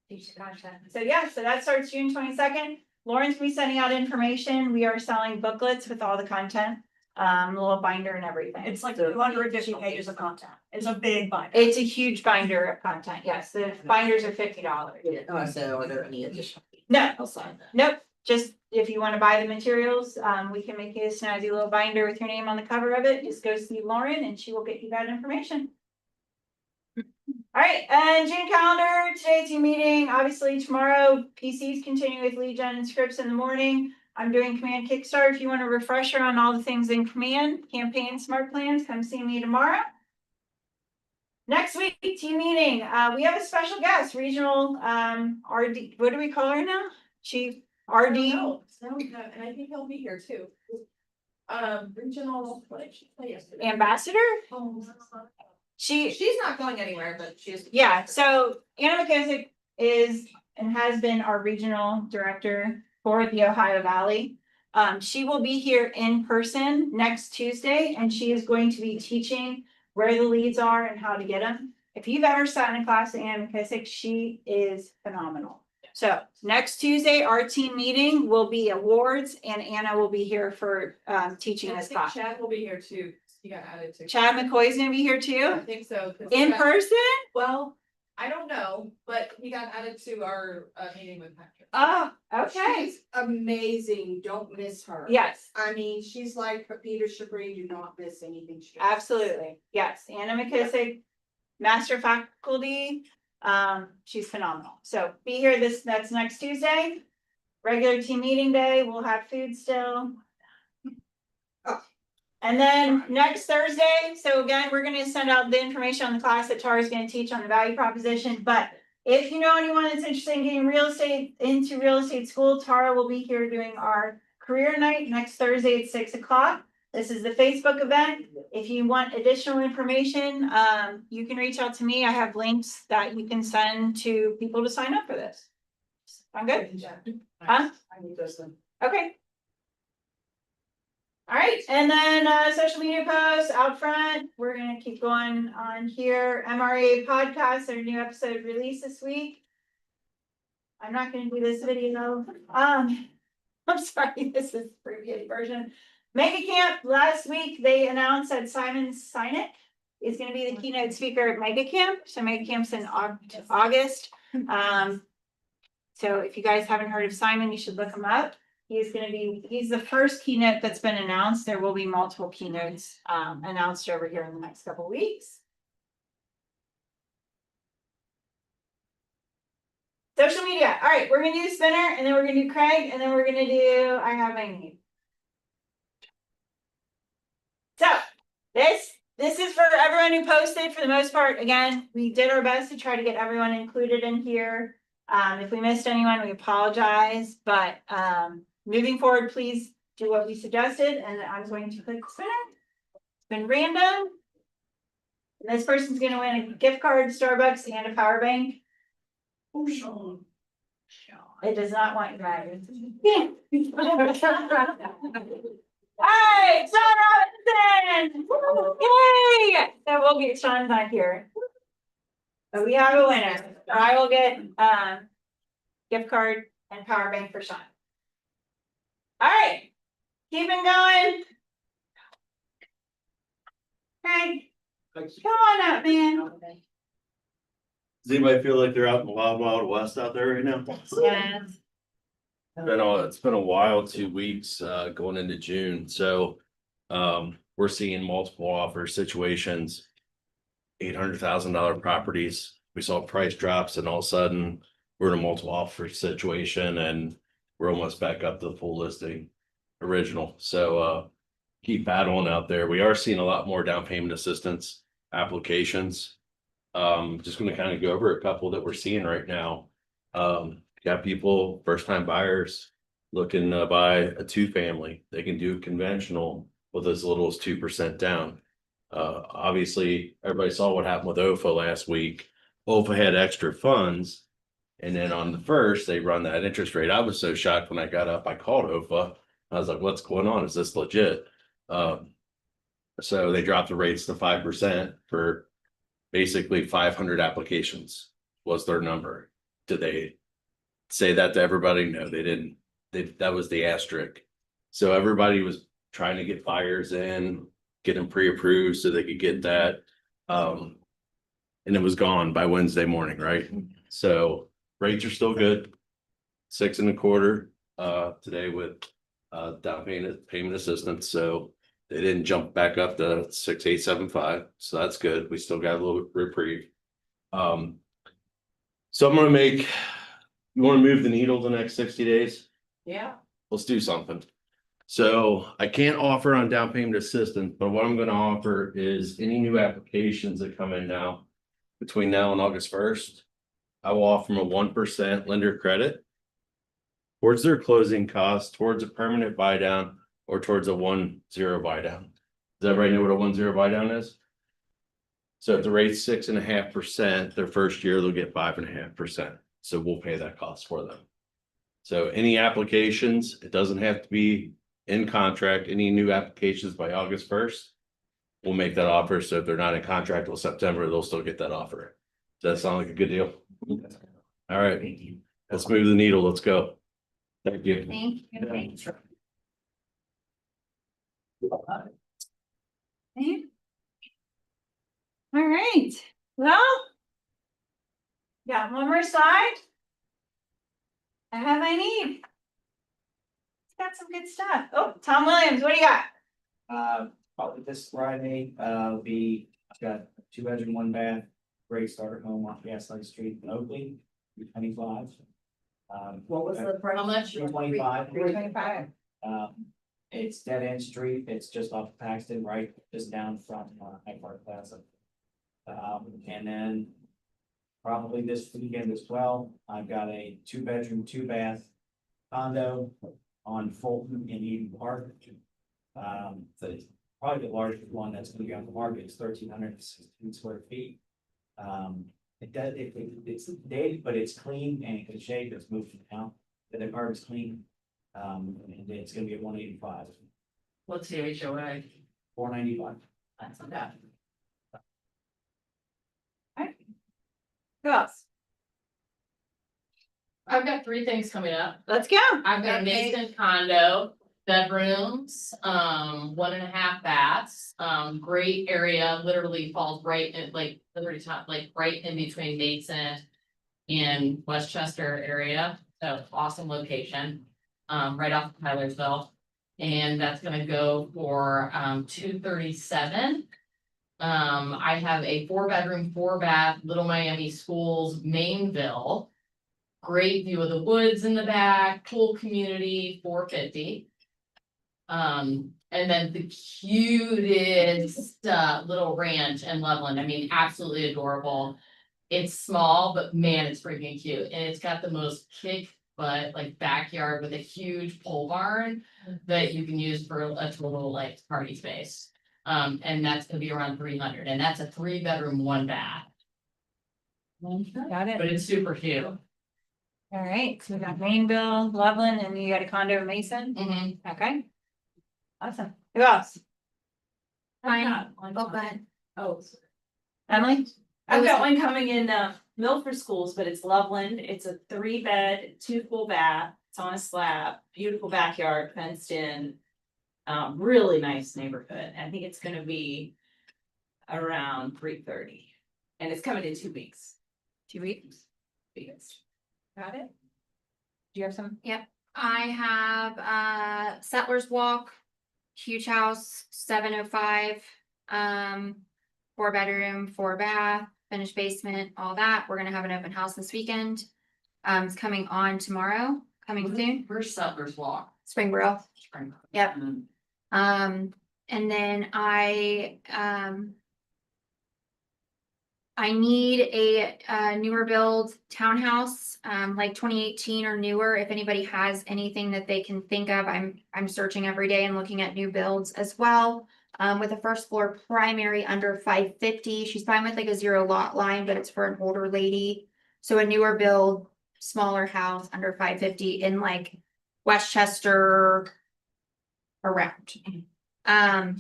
teach the content. So yeah, so that starts June 22nd. Lauren's gonna be sending out information. We are selling booklets with all the content, a little binder and everything. It's like 250 pages of content. It's a big binder. It's a huge binder of content. Yes, the binders are $50. Oh, so are there any additional? No, I'll sign that. nope. Just if you want to buy the materials, we can make you a snazzy little binder with your name on the cover of it. Just go see Lauren and she will get you that information. All right, and June calendar, today's your meeting. Obviously tomorrow, PCs continue with lead gen and scripts in the morning. I'm doing Command Kickstart. If you want a refresher on all the things in Command, campaign, smart plans, come see me tomorrow. Next week, team meeting. We have a special guest, regional RD. What do we call her now? Chief RD. No, and I think he'll be here too. Regional, what did she say yesterday? Ambassador. She's not going anywhere, but she's. Yeah, so Anna McKissick is and has been our regional director for the Ohio Valley. She will be here in person next Tuesday, and she is going to be teaching where the leads are and how to get them. If you've ever sat in a class with Anna McKissick, she is phenomenal. So next Tuesday, our team meeting will be awards, and Anna will be here for teaching this class. Chad will be here too. He got added to. Chad McCoy's gonna be here I too, think so. in person? Well, I don't know, but he got added to our meeting with Patrick. Oh, okay. She's amazing, don't miss her. Yes, I mean, she's like Peter Chabris, do not miss anything. she does. absolutely. Yes, Anna McKissick, master faculty. She's phenomenal. So be here that's next Tuesday. Regular team meeting day, we'll have food still. And then next Thursday, so again, we're gonna send out the information on the class that Tara's gonna teach on the value proposition, but if you know anyone that's interested in getting into real estate school, Tara will be here doing our career night next Thursday at 6 o'clock. This is the Facebook event. If you want additional information, you can reach out to me. I have links that you can send to people to sign up for this. Sound good? Huh? I need those then. Okay. All right, and then social media posts out front. We're gonna keep going on here. MRA podcast, their new episode released this week. I'm not gonna do this video. I'm sorry, this is the previous version. Mega Camp, last week they announced that Simon Sinek is gonna be the keynote speaker at Mega Camp. So Mega Camp's in August. So if you guys haven't heard of Simon, you should look him up. He's the first keynote that's been announced. There will be multiple keynotes announced over here in the next couple of weeks. Social media. All right, we're gonna do Spinner, and then we're gonna do Craig, and then we're gonna do I Have My Need. So this is for everyone who posted. For the most part, again, we did our best to try to get everyone included in here. If we missed anyone, we apologize, but moving forward, please do what we suggested, and I'm going to click Spinner. It's been random. And this person's gonna win a gift card, Starbucks, and a power bank. Oh, Sean. It does not want you driving. Alright, Sean Robinson! Yay! So we'll get Sean back here. So we have a winner. I will get gift card and power bank for Sean. Alright, keeping going. Craig, come on up, man. Does anybody feel like they're out in the wild, wild west out there right now? Yeah. It's been a while, 2 weeks, going into June, so, we're seeing multiple offer situations. $800,000 properties, we saw price drops and all of a sudden, we're in a multiple offer situation and we're almost back up to the full listing original, so, keep battling out there. We are seeing a lot more down payment assistance applications. Just gonna kind of go over a couple that we're seeing right now. Got people, first time buyers, looking to buy a 2-family. They can do conventional with as little as 2% down. Obviously, everybody saw what happened with OFA last week. OFA had extra funds. And then on the first, they run that interest rate. I was so shocked when I got up, I called OFA. I was like, what's going on? Is this legit? So they dropped the rates to 5% for basically 500 applications was their number. Did they say that to everybody? No, they didn't. That was the asterisk. So everybody was trying to get buyers in, get them pre-approved so they could get that. And it was gone by Wednesday morning, right? So rates are still good. 6.25 today with down payment assistance. So they didn't jump back up to 6.875. So that's good. We still got a little reprieve. So I'm gonna make, you want to move the needle the next 60 days? Yeah. Let's do something. So I can't offer on down payment assistance, but what I'm gonna offer is any new applications that come in now, between now and August 1st, I will offer them a 1% lender credit towards their closing costs, towards a permanent buy down, or towards a 1-0 buy down. Does everybody know what a 1-0 buy down is? So if the rate's 6.5%, their first year they'll get 5.5%. So we'll pay that cost for them. So any applications, it doesn't have to be in contract, any new applications by August 1st, we'll make that offer. So if they're not in contract till September, they'll still get that offer. Does that sound like a good deal? All right, let's move the needle. Let's go. Thank you. Thank you. Thank you. All right, well. Got one more slide. I have my need. It's got some good stuff. Oh, Tom Williams, what do you got? Probably this Friday, I've got a 2-bedroom, 1-bath, great starter home off Gaslight Street in Oakley, 325. What was the price? How much? 325. 325. It's dead end street, it's just off Paxton, right, just down from Hyde Park Plaza. And then probably this weekend as well, I've got a 2-bedroom, 2-bath condo on Fulton in Eden Park. So it's probably the largest one that's gonna be on the market. It's 1,316 square feet. It's dated, but it's clean and in good shape. It's moved now. The carpet's clean. And it's gonna be at 185. What's the HOA? 495. That's not bad. Who else? I've got 3 things coming up. Let's go. I've got a Mason condo, bedrooms, 1.5 baths, great area, literally falls right in, like, literally top, like, right in between Mason and Westchester area, so awesome location, right off of Tylersville. And that's gonna go for, $237. I have a 4-bedroom, 4-bath, Little Miami Schools, Mainville. Great view of the woods in the back, pool community, $450. And then the cutest little ranch in Loveland. I mean, absolutely adorable. It's small, but man, it's freaking cute. And it's got the most kick butt like backyard with a huge pole barn that you can use for a total like party space. And that's gonna be around 300, and that's a 3-bedroom, 1-bath. Got it. But it's super cute. All right, so we got Mainville, Loveland, and you got a condo in Mason? Mhm. Okay. Awesome. Who else? Fine. Oh, go ahead. Oh, Emily? I've got one coming in, Milford Schools, but it's Loveland. It's a 3-bed, 2 full bath. It's on a slab, beautiful backyard, fenced in. Really nice neighborhood. I think it's gonna be around 330. And it's coming in 2 weeks. 2 weeks. Got it? Do you have some? I have Settlers Walk, huge house, 705. 4-bedroom, 4-bath, finished basement, all that. We're gonna have an open house this weekend. It's coming on tomorrow, coming soon. Where's Settlers Walk? Springboro. Yep. And then I need a newer build townhouse, like 2018 or newer. If anybody has anything that they can think of, I'm searching every day and looking at new builds as well. With a first floor primary under 550. She's fine with like a 0 lot line, but it's for an older lady. So a newer build, smaller house under 550 in like Westchester around. And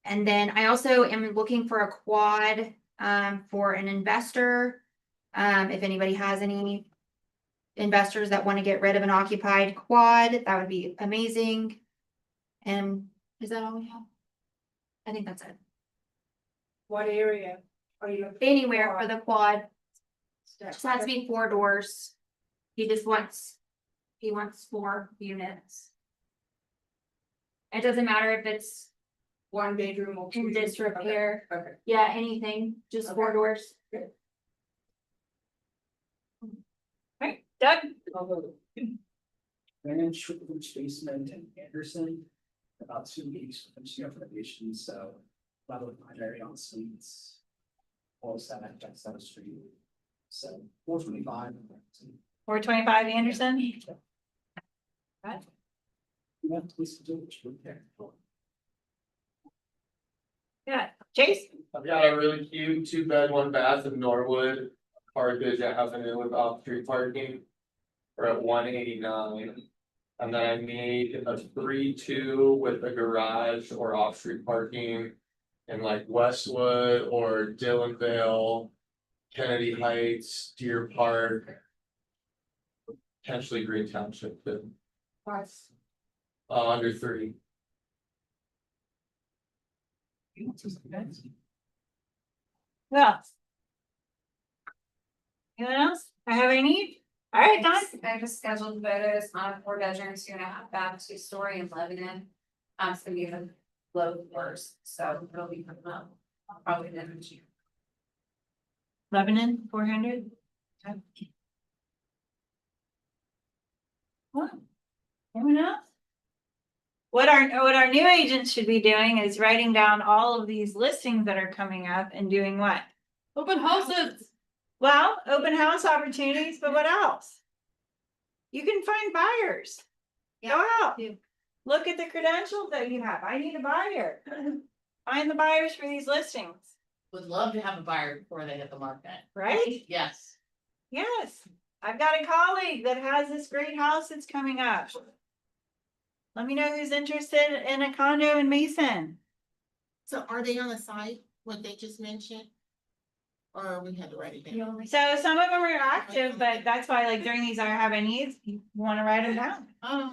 then I also am looking for a quad for an investor. If anybody has any investors that want to get rid of an occupied quad, that would be amazing. And is that all we have? I think that's it. What area are you? Anywhere for the quad. Just has to be 4 doors. He wants 4 units. It doesn't matter if it's 1 bedroom or 2 in disrepair. Okay. Yeah, anything, just 4 doors. Okay, Doug? Ranch basement in Anderson. About 2 weeks for finishing up renovations, so level of primary on suites. All set at Jackson Street. So 425. 425 Anderson? Yeah, please do what you there. Yeah, Chase? I've got a really cute 2-bed, 1-bath in Norwood, Carthage Avenue with off-street parking. We're at 189. And then I need a 3-2 with a garage or off-street parking in like Westwood or Dillonvale, Kennedy Heights, Deer Park. Potentially Green Township, but under 3. Well. Anyone else? I have any need? All right, Don. I just scheduled photos on a 4-bedroom, 2.5-bath, 2-story in Lebanon. It's gonna be the low floors, so it'll be coming up. Probably the end of June. Lebanon, 400. Okay. Well, anyone else? What our new agents should be doing is writing down all of these listings that are coming up and doing what? Open houses. Well, open house opportunities, but what else? You can find buyers. Go out. Look at the credentials that you have. I need a buyer. Find the buyers for these listings, Would love to have a buyer before they hit the market. right? Yes. Yes. I've got a colleague that has this great house that's coming up. Let me know who's interested in a condo in Mason. So are they on the site, what they just mentioned? Or we had to write it down? So some of them are active, but that's why like during these I have a needs, you wanna write them down.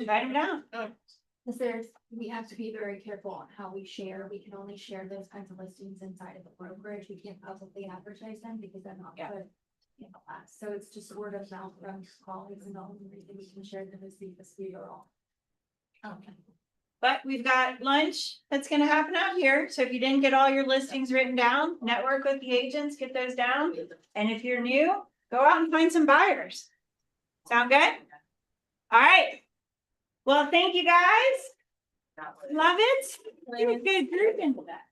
Write them down. Because we have to be very careful on how we share. We can only share those kinds of listings inside of the brokerage. We can't publicly advertise them because they're not good. So it's just word of mouth from colleagues, and the only reason we can share them is because we are all. Okay. But we've got lunch that's gonna happen out here, so if you didn't get all your listings written down, network with the agents, get those down. And if you're new, go out and find some buyers. Sound good? All right. Well, thank you guys. Love it. You're a good group into that.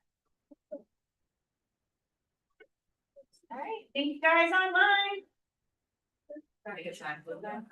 All right, thank you guys online. Trying to get time for that.